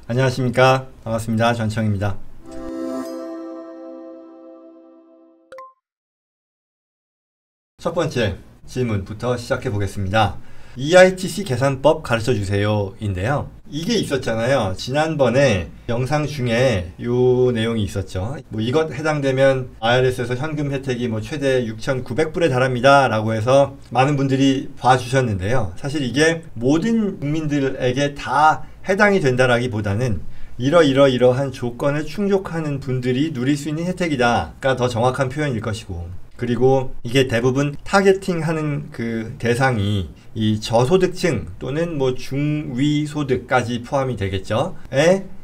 안녕하십니까. 반갑습니다. 전청입니다. 첫 번째 질문부터 시작해 보겠습니다. EITC 계산법 가르쳐주세요 인데요. 이게 있었잖아요. 지난번에 영상 중에 요 내용이 있었죠. 이것 해당되면 IRS에서 현금 혜택이 최대 6,900불에 달합니다 라고 해서 많은 분들이 봐주셨는데요. 사실 이게 모든 국민들에게 다 해당이 된다라기보다는 이러한 조건을 충족하는 분들이 누릴 수 있는 혜택이다가 더 정확한 표현일 것이고, 그리고 이게 대부분 타겟팅하는 그 대상이 이 저소득층 또는 중위소득까지 포함이 되겠죠.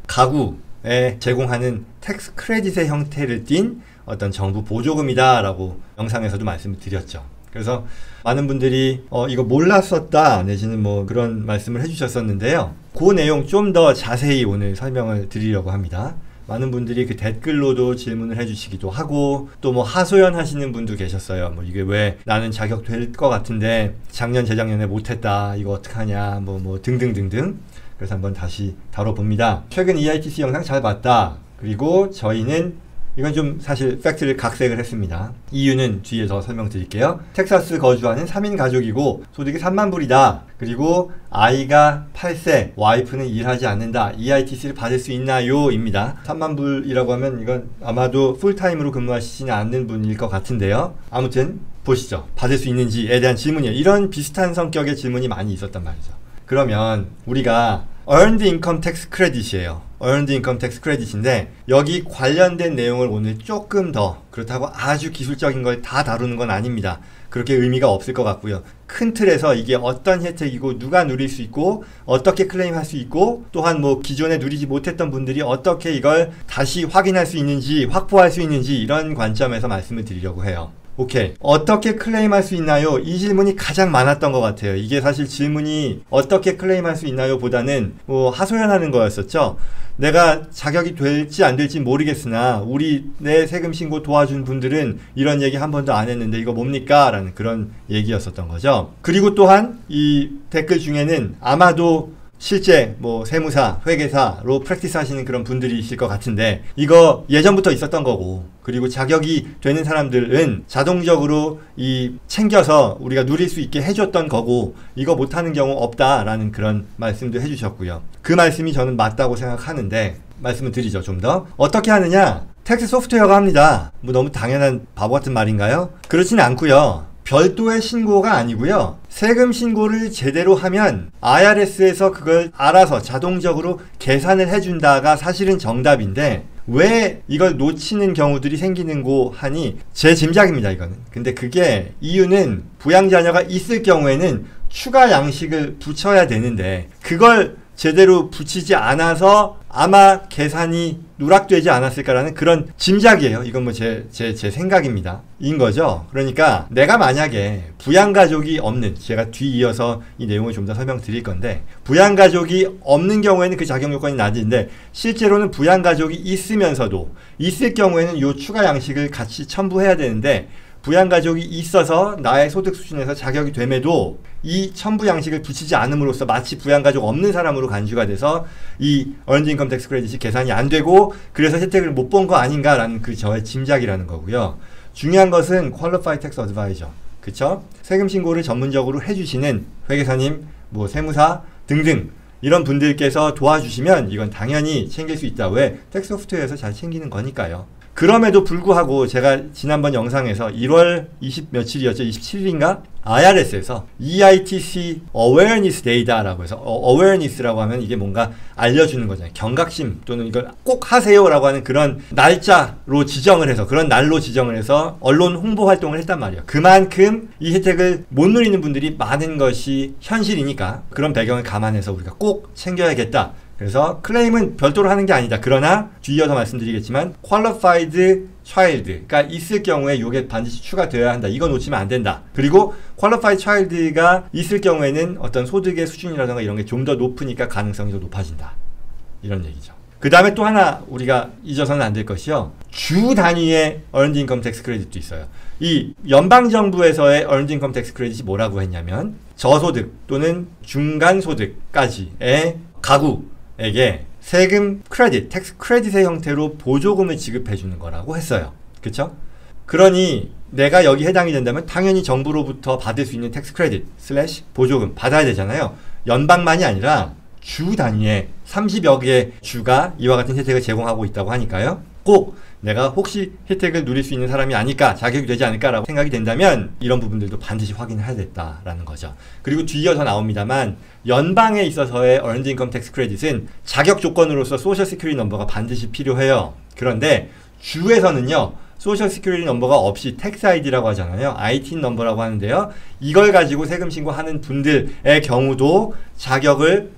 가구에 제공하는 텍스 크레딧의 형태를 띈 어떤 정부 보조금이다 라고 영상에서도 말씀을 드렸죠. 그래서 많은 분들이 이거 몰랐었다 내지는 그런 말씀을 해주셨었는데요. 그 내용 좀 더 자세히 오늘 설명을 드리려고 합니다. 많은 분들이 그 댓글로도 질문을 해주시기도 하고, 또 하소연 하시는 분도 계셨어요. 이게 왜 나는 자격 될 것 같은데 작년 재작년에 못했다, 이거 어떡하냐, 등등등등. 그래서 한번 다시 다뤄봅니다. 최근 EITC 영상 잘 봤다. 그리고 저희는 이건 좀 사실 팩트를 각색을 했습니다. 이유는 뒤에 더 설명드릴게요. 텍사스 거주하는 3인 가족이고 소득이 3만 불이다. 그리고 아이가 8세, 와이프는 일하지 않는다. EITC를 받을 수 있나요? 입니다. 3만 불이라고 하면 이건 아마도 풀타임으로 근무하시지는 않는 분일 것 같은데요. 아무튼 보시죠. 받을 수 있는지에 대한 질문이에요. 이런 비슷한 성격의 질문이 많이 있었단 말이죠. 그러면 우리가 Earned Income Tax Credit이에요. Earned Income Tax Credit인데 여기 관련된 내용을 오늘 조금 더, 그렇다고 아주 기술적인 걸 다 다루는 건 아닙니다. 그렇게 의미가 없을 것 같고요. 큰 틀에서 이게 어떤 혜택이고 누가 누릴 수 있고 어떻게 클레임할 수 있고, 또한 기존에 누리지 못했던 분들이 어떻게 이걸 다시 확인할 수 있는지, 확보할 수 있는지, 이런 관점에서 말씀을 드리려고 해요. 오케이. 어떻게 클레임할 수 있나요? 이 질문이 가장 많았던 것 같아요. 이게 사실 질문이 어떻게 클레임할 수 있나요? 보다는 하소연하는 거였었죠. 내가 자격이 될지 안 될지 모르겠으나 내 세금 신고 도와준 분들은 이런 얘기 한 번도 안 했는데 이거 뭡니까? 라는 그런 얘기였었던 거죠. 그리고 또한 이 댓글 중에는 아마도 실제 세무사, 회계사로 프랙티스 하시는 그런 분들이실 것 같은데, 이거 예전부터 있었던 거고, 그리고 자격이 되는 사람들은 자동적으로 챙겨서 우리가 누릴 수 있게 해줬던 거고, 이거 못하는 경우 없다라는 그런 말씀도 해주셨고요. 그 말씀이 저는 맞다고 생각하는데, 말씀을 드리죠. 좀 더 어떻게 하느냐? 텍스 소프트웨어가 합니다. 너무 당연한 바보 같은 말인가요? 그렇지는 않고요. 별도의 신고가 아니고요. 세금 신고를 제대로 하면 IRS에서 그걸 알아서 자동적으로 계산을 해준다가 사실은 정답인데, 왜 이걸 놓치는 경우들이 생기는고 하니 제 짐작입니다, 이거는. 근데 그게 이유는 부양자녀가 있을 경우에는 추가 양식을 붙여야 되는데 그걸 제대로 붙이지 않아서 아마 계산이 누락되지 않았을까라는 그런 짐작이에요. 이건 제 생각입니다. 인 거죠. 그러니까 내가 만약에 부양가족이 없는, 제가 뒤이어서 이 내용을 좀 더 설명드릴 건데, 부양가족이 없는 경우에는 그 자격 요건이 낮은데, 실제로는 부양가족이 있으면서도 있을 경우에는 이 추가 양식을 같이 첨부해야 되는데, 부양가족이 있어서 나의 소득 수준에서 자격이 됨에도 이 첨부 양식을 붙이지 않음으로써 마치 부양가족 없는 사람으로 간주가 돼서 이 Earned Income Tax Credit이 계산이 안 되고 그래서 혜택을 못 본 거 아닌가라는 저의 짐작이라는 거고요. 중요한 것은 Qualified Tax Advisor, 그쵸? 세금 신고를 전문적으로 해주시는 회계사님, 세무사 등등 이런 분들께서 도와주시면 이건 당연히 챙길 수 있다. 왜? 텍스 소프트웨어에서 잘 챙기는 거니까요. 그럼에도 불구하고 제가 지난번 영상에서 1월 20 며칠이었죠? 27일인가? IRS에서 EITC Awareness Day라고 해서, Awareness라고 하면 이게 뭔가 알려주는 거잖아요. 경각심 또는 이걸 꼭 하세요라고 하는 그런 날짜로 지정을 해서, 그런 날로 지정을 해서 언론 홍보 활동을 했단 말이에요. 그만큼 이 혜택을 못 누리는 분들이 많은 것이 현실이니까 그런 배경을 감안해서 우리가 꼭 챙겨야겠다. 그래서 클레임은 별도로 하는 게 아니다. 그러나 뒤이어서 말씀드리겠지만 Qualified Child가 있을 경우에 이게 반드시 추가되어야 한다. 이거 놓치면 안 된다. 그리고 Qualified Child가 있을 경우에는 어떤 소득의 수준이라든가 이런 게 좀 더 높으니까 가능성이 더 높아진다. 이런 얘기죠. 그 다음에 또 하나 우리가 잊어서는 안 될 것이요. 주 단위의 Earned Income Tax Credit도 있어요. 이 연방정부에서의 Earned Income Tax Credit이 뭐라고 했냐면 저소득 또는 중간소득까지의 가구에게 세금 크레딧, 텍스 크레딧의 형태로 보조금을 지급해 주는 거라고 했어요. 그쵸? 그러니 내가 여기 해당이 된다면 당연히 정부로부터 받을 수 있는 텍스 크레딧 슬래시 보조금 받아야 되잖아요. 연방만이 아니라 주 단위의 30여 개의 주가 이와 같은 혜택을 제공하고 있다고 하니까요. 꼭 내가 혹시 혜택을 누릴 수 있는 사람이 아닐까, 자격이 되지 않을까라고 생각이 된다면 이런 부분들도 반드시 확인을 해야 됐다라는 거죠. 그리고 뒤이어서 나옵니다만 연방에 있어서의 Earned Income Tax Credit은 자격 조건으로서 소셜 시큐리티 넘버가 반드시 필요해요. 그런데 주에서는요, 소셜 시큐리티 넘버가 없이 텍스 아이디라고 하잖아요. ITIN 넘버라고 하는데요. 이걸 가지고 세금 신고하는 분들의 경우도 자격을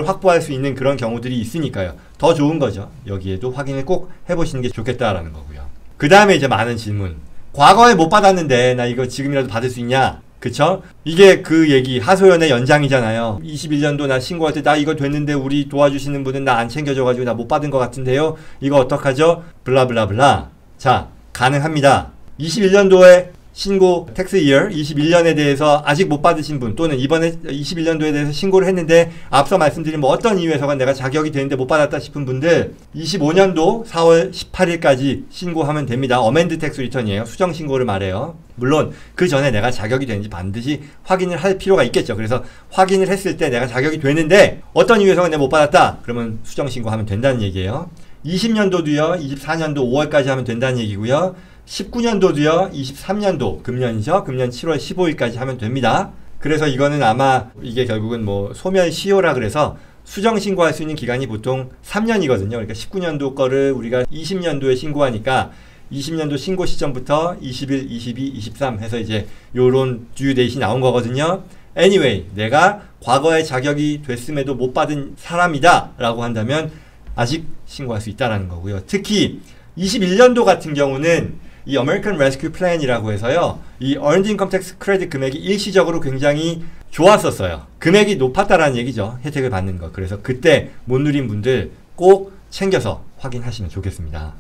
확보할 수 있는 그런 경우들이 있으니까요. 더 좋은 거죠. 여기에도 확인을 꼭 해보시는 게 좋겠다라는 거고요. 그 다음에 이제 많은 질문. 과거에 못 받았는데 나 이거 지금이라도 받을 수 있냐? 그쵸? 이게 그 얘기 하소연의 연장이잖아요. 21년도 나 신고할 때 나 이거 됐는데 우리 도와주시는 분은 나 안 챙겨줘가지고 나 못 받은 것 같은데요. 이거 어떡하죠? 블라블라블라. 자, 가능합니다. 21년도에 신고 텍스 이어 21년에 대해서 아직 못 받으신 분, 또는 이번에 21년도에 대해서 신고를 했는데 앞서 말씀드린 뭐 어떤 이유에서가 내가 자격이 되는데 못 받았다 싶은 분들 25년도 4월 18일까지 신고하면 됩니다. 어멘드 텍스 리턴이에요. 수정 신고를 말해요. 물론 그 전에 내가 자격이 되는지 반드시 확인을 할 필요가 있겠죠. 그래서 확인을 했을 때 내가 자격이 되는데 어떤 이유에서가 내가 못 받았다, 그러면 수정 신고하면 된다는 얘기예요. 20년도도요 24년도 5월까지 하면 된다는 얘기고요. 19년도도요 23년도 금년이죠. 금년 7월 15일까지 하면 됩니다. 그래서 이거는 아마 이게 결국은 뭐 소멸시효라 그래서 수정 신고할 수 있는 기간이 보통 3년이거든요. 그러니까 19년도 거를 우리가 20년도에 신고하니까 20년도 신고 시점부터 21, 22, 23 해서 이제 요런 due date이 나온 거거든요. Anyway, 내가 과거에 자격이 됐음에도 못 받은 사람이다 라고 한다면 아직 신고할 수 있다라는 거고요. 특히 21년도 같은 경우는 이 American Rescue Plan이라고 해서요, 이 Earned Income Tax Credit 금액이 일시적으로 굉장히 좋았었어요. 금액이 높았다라는 얘기죠. 혜택을 받는 거. 그래서 그때 못 누린 분들 꼭 챙겨서 확인하시면 좋겠습니다.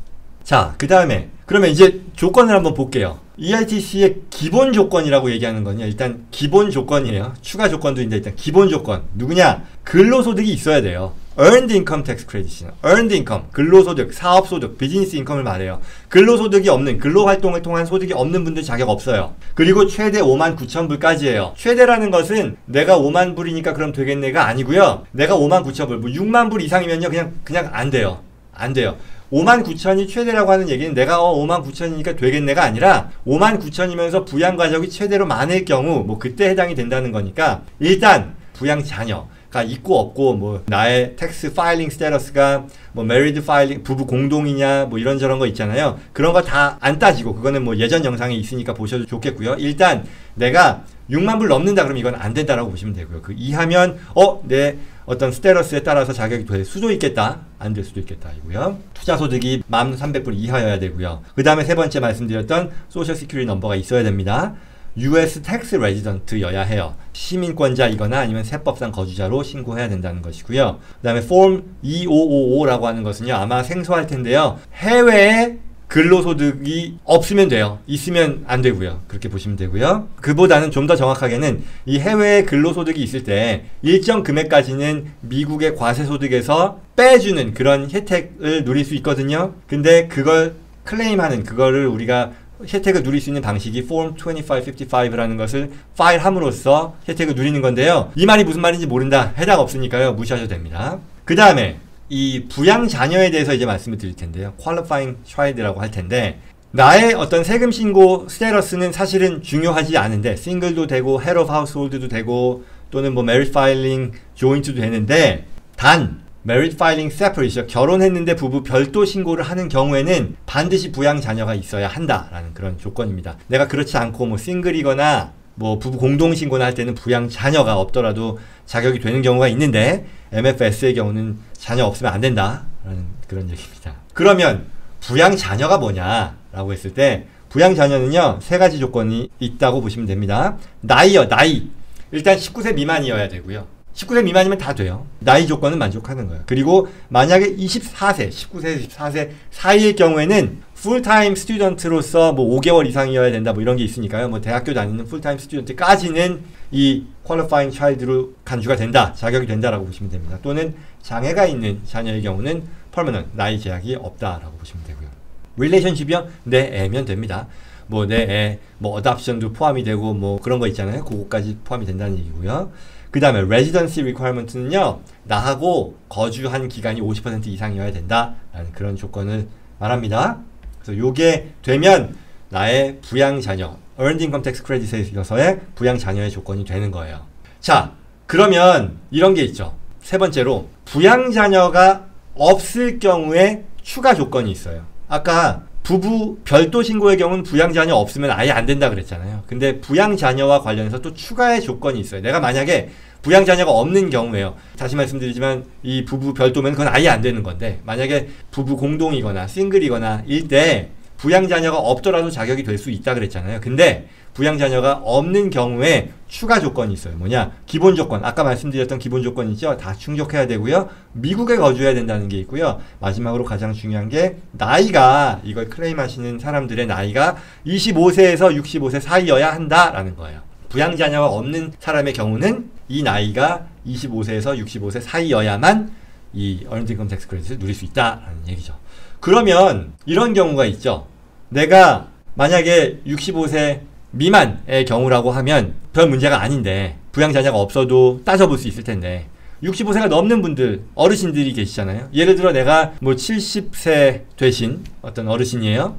자, 그 다음에 그러면 이제 조건을 한번 볼게요. EITC의 기본 조건이라고 얘기하는 건요, 일단 기본 조건이에요. 추가 조건도 있는데 일단 기본 조건 누구냐? 근로소득이 있어야 돼요. Earned Income Tax Credit이요. Earned Income, 근로소득, 사업소득, 비즈니스 인컴을 말해요. 근로소득이 없는, 근로활동을 통한 소득이 없는 분들 자격 없어요. 그리고 최대 59,000불까지예요. 최대라는 것은 내가 5만 불이니까 그럼 되겠네가 아니고요. 내가 59,000불, 뭐 6만 불 이상이면요 그냥 안 돼요. 안 돼요. 59,000이 최대라고 하는 얘기는 내가 59,000이니까 되겠네가 아니라 59,000이면서 부양가족이 최대로 많을 경우 뭐 그때 해당이 된다는 거니까 일단 부양자녀가 있고 없고 뭐 나의 텍스 파일링 스테러스가 뭐 메리드 파일링 부부 공동이냐 뭐 이런저런 거 있잖아요. 그런 거 다 안 따지고 그거는 뭐 예전 영상에 있으니까 보셔도 좋겠고요. 일단 내가 6만 불 넘는다 그러면 이건 안 된다라고 보시면 되고요. 그 이하면 내 어떤 스테러스에 따라서 자격이 될 수도 있겠다, 안 될 수도 있겠다 이고요. 투자 소득이 1,300불 이하여야 되고요. 그 다음에 세 번째 말씀드렸던 소셜 시큐리티 넘버가 있어야 됩니다. US 텍스 레지던트여야 해요. 시민권자이거나 아니면 세법상 거주자로 신고해야 된다는 것이고요. 그 다음에 폼 2555라고 하는 것은요, 아마 생소할 텐데요, 해외에 근로소득이 없으면 돼요. 있으면 안 되고요. 그렇게 보시면 되고요. 그보다는 좀 더 정확하게는 이 해외에 근로소득이 있을 때 일정 금액까지는 미국의 과세소득에서 빼주는 그런 혜택을 누릴 수 있거든요. 근데 그걸 클레임하는, 그거를 우리가 혜택을 누릴 수 있는 방식이 Form 2555라는 것을 파일함으로써 혜택을 누리는 건데요. 이 말이 무슨 말인지 모른다, 해당 없으니까요, 무시하셔도 됩니다. 그 다음에 이 부양 자녀에 대해서 이제 말씀을 드릴 텐데요. Qualifying Child라고 할 텐데, 나의 어떤 세금 신고 스테러스는 사실은 중요하지 않은데, 싱글도 되고 Head of Household도 되고 또는 뭐 Married Filing Joint도 되는데, 단 Married Filing Separate이죠. 결혼했는데 부부 별도 신고를 하는 경우에는 반드시 부양 자녀가 있어야 한다라는 그런 조건입니다. 내가 그렇지 않고 뭐 싱글이거나 뭐 부부 공동 신고나 할 때는 부양 자녀가 없더라도 자격이 되는 경우가 있는데, MFS의 경우는 자녀 없으면 안 된다라는 그런 얘기입니다. 그러면 부양 자녀가 뭐냐라고 했을 때, 부양 자녀는요 세 가지 조건이 있다고 보시면 됩니다. 나이요, 나이. 일단 19세 미만이어야 되고요. 19세 미만이면 다 돼요. 나이 조건은 만족하는 거예요. 그리고 만약에 19세, 24세 사이일 경우에는 풀타임 스튜던트로서 뭐 5개월 이상이어야 된다 뭐 이런 게 있으니까요. 뭐 대학교 다니는 풀타임 스튜던트까지는 이 qualifying child로 간주가 된다, 자격이 된다라고 보시면 됩니다. 또는 장애가 있는 자녀의 경우는 permanent, 나이 제약이 없다라고 보시면 되고요. relationship이요? 내 애면 됩니다. 뭐 내 애, 뭐 adoption도 포함이 되고 뭐 그런 거 있잖아요. 그거까지 포함이 된다는 얘기고요. 그 다음에 residency requirement는요, 나하고 거주한 기간이 50% 이상이어야 된다라는 그런 조건을 말합니다. 그래서 요게 되면 나의 부양자녀, earned income tax credit에 있어서의 부양자녀의 조건이 되는 거예요. 자, 그러면 이런 게 있죠. 세 번째로 부양자녀가 없을 경우에 추가 조건이 있어요. 아까 부부 별도 신고의 경우는 부양자녀 없으면 아예 안 된다 그랬잖아요. 근데 부양자녀와 관련해서 또 추가의 조건이 있어요. 내가 만약에 부양자녀가 없는 경우에요. 다시 말씀드리지만 이 부부 별도면 그건 아예 안 되는 건데, 만약에 부부 공동이거나 싱글이거나 일 때 부양자녀가 없더라도 자격이 될 수 있다 그랬잖아요. 근데 부양자녀가 없는 경우에 추가 조건이 있어요. 뭐냐? 기본 조건. 아까 말씀드렸던 기본 조건이죠. 다 충족해야 되고요. 미국에 거주해야 된다는 게 있고요. 마지막으로 가장 중요한 게 나이가, 이걸 클레임하시는 사람들의 나이가 25세에서 65세 사이여야 한다라는 거예요. 부양자녀가 없는 사람의 경우는 이 나이가 25세에서 65세 사이여야만 이 earned income tax credit를 누릴 수 있다라는 얘기죠. 그러면 이런 경우가 있죠. 내가 만약에 65세 미만의 경우라고 하면 별 문제가 아닌데, 부양자녀가 없어도 따져볼 수 있을 텐데, 65세가 넘는 분들, 어르신들이 계시잖아요. 예를 들어 내가 뭐 70세 되신 어떤 어르신이에요.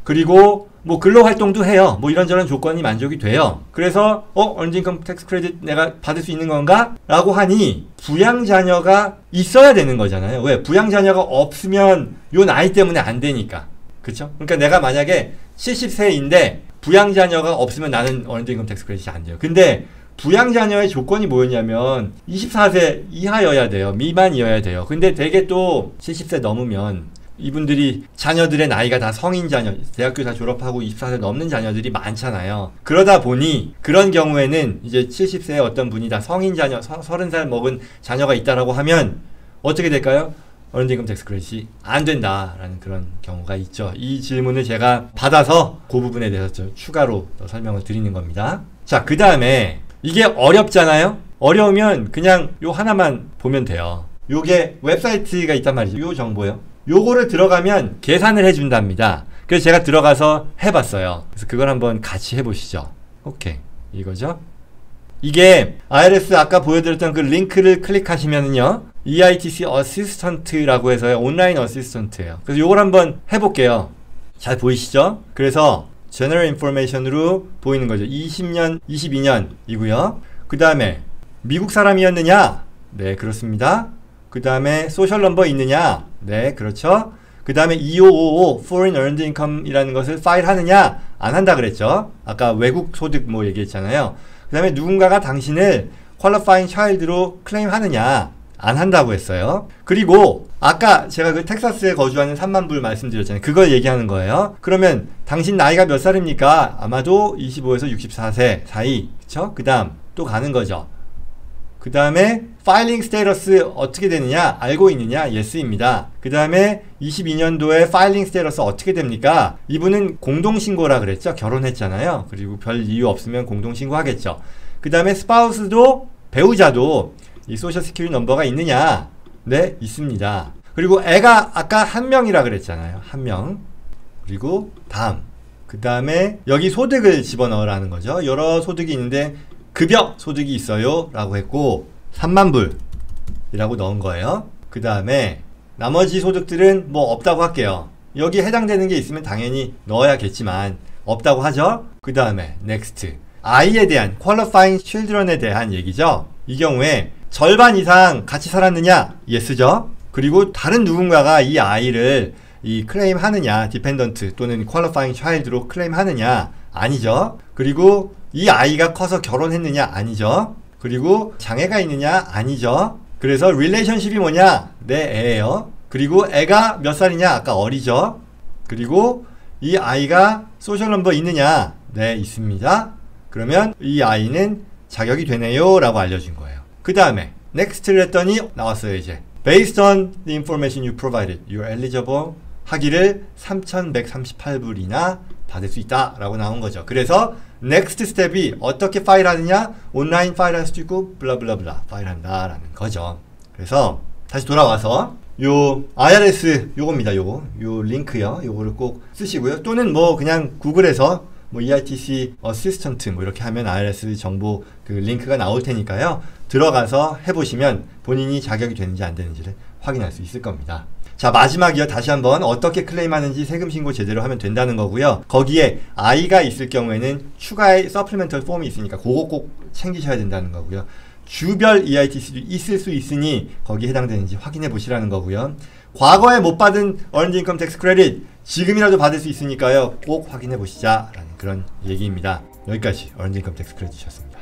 그리고 뭐 근로활동도 해요. 뭐 이런저런 조건이 만족이 돼요. 그래서 earned income tax credit 내가 받을 수 있는 건가? 라고 하니 부양자녀가 있어야 되는 거잖아요. 왜? 부양자녀가 없으면 요 나이 때문에 안 되니까. 그쵸? 그러니까 내가 만약에 70세인데 부양자녀가 없으면 나는 earned income tax credit이 안 돼요. 근데 부양자녀의 조건이 뭐였냐면 24세 이하여야 돼요. 미만이어야 돼요. 근데 되게 또 70세 넘으면 이분들이 자녀들의 나이가 다 성인 자녀, 대학교 다 졸업하고 24세 넘는 자녀들이 많잖아요. 그러다 보니 그런 경우에는 이제 70세의 어떤 분이 다 성인 자녀, 30살 먹은 자녀가 있다라고 하면 어떻게 될까요? earned income tax credit이 안 된다라는 그런 경우가 있죠. 이 질문을 제가 받아서 그 부분에 대해서 좀 추가로 설명을 드리는 겁니다. 자, 그 다음에 이게 어렵잖아요? 어려우면 그냥 요 하나만 보면 돼요. 요게 웹사이트가 있단 말이죠. 요 정보요. 요거를 들어가면 계산을 해준답니다. 그래서 제가 들어가서 해봤어요. 그래서 그걸 한번 같이 해보시죠. 오케이. 이거죠? 이게 IRS 아까 보여드렸던 그 링크를 클릭하시면은요, EITC 어시스턴트라고 해서요, 온라인 어시스턴트예요. 그래서 요걸 한번 해볼게요. 잘 보이시죠? 그래서 General Information으로 보이는 거죠. 20년, 22년이고요. 그 다음에 미국 사람이었느냐? 네, 그렇습니다. 그 다음에 소셜 넘버 있느냐? 네, 그렇죠. 그 다음에 2555 Foreign Earned Income이라는 것을 파일 하느냐? 안 한다 그랬죠. 아까 외국 소득 뭐 얘기했잖아요. 그 다음에 누군가가 당신을 Qualifying Child로 클레임 하느냐? 안 한다고 했어요. 그리고 아까 제가 그 텍사스에 거주하는 3만 불 말씀드렸잖아요. 그걸 얘기하는 거예요. 그러면 당신 나이가 몇 살입니까? 아마도 25에서 64세 사이. 그쵸? 그 다음 또 가는 거죠. 그 다음에 파일링 스테이터스 어떻게 되느냐? 알고 있느냐? 예스입니다. 그 다음에 22년도에 파일링 스테이터스 어떻게 됩니까? 이분은 공동신고라 그랬죠? 결혼했잖아요. 그리고 별 이유 없으면 공동신고 하겠죠. 그 다음에 스파우스도, 배우자도 이 소셜 시큐리티 넘버가 있느냐? 네, 있습니다. 그리고 애가 아까 한 명이라 그랬잖아요. 한 명. 그리고 다음. 그 다음에 여기 소득을 집어넣으라는 거죠. 여러 소득이 있는데 급여 소득이 있어요 라고 했고 3만 불이라고 넣은 거예요. 그 다음에 나머지 소득들은 뭐 없다고 할게요. 여기 해당되는 게 있으면 당연히 넣어야겠지만 없다고 하죠. 그 다음에 next. 아이에 대한 qualifying children에 대한 얘기죠. 이 경우에 절반 이상 같이 살았느냐? yes죠. 그리고 다른 누군가가 이 아이를 이 클레임 하느냐? dependent 또는 qualifying child로 클레임 하느냐? 아니죠. 그리고 이 아이가 커서 결혼했느냐? 아니죠. 그리고 장애가 있느냐? 아니죠. 그래서 relationship이 뭐냐? 내 애예요. 그리고 애가 몇 살이냐? 아까 어리죠. 그리고 이 아이가 소셜 넘버 있느냐? 네, 있습니다. 그러면 이 아이는 자격이 되네요 라고 알려준 거예요. 그 다음에 next를 했더니 나왔어요. 이제 based on the information you provided, you're eligible 하기를 3,138불이나 받을 수 있다 라고 나온 거죠. 그래서 넥스트 스텝이 어떻게 파일하느냐? 온라인 파일할 수도 있고 블라블라블라 파일한다 라는 거죠. 그래서 다시 돌아와서 요 IRS 요겁니다. 요 링크요. 요거를 꼭 쓰시고요. 또는 뭐 그냥 구글에서 뭐 EITC 어시스턴트 뭐 이렇게 하면 IRS 정보 그 링크가 나올 테니까요. 들어가서 해보시면 본인이 자격이 되는지 안 되는지를 확인할 수 있을 겁니다. 자, 마지막이요. 다시 한번 어떻게 클레임하는지 세금 신고 제대로 하면 된다는 거고요. 거기에 I가 있을 경우에는 추가의 서플리멘털 폼이 있으니까 그거 꼭 챙기셔야 된다는 거고요. 주별 EITC도 있을 수 있으니 거기에 해당되는지 확인해 보시라는 거고요. 과거에 못 받은 Earned Income Tax Credit 지금이라도 받을 수 있으니까요. 꼭 확인해 보시자라는 그런 얘기입니다. 여기까지 Earned Income Tax Credit이었습니다.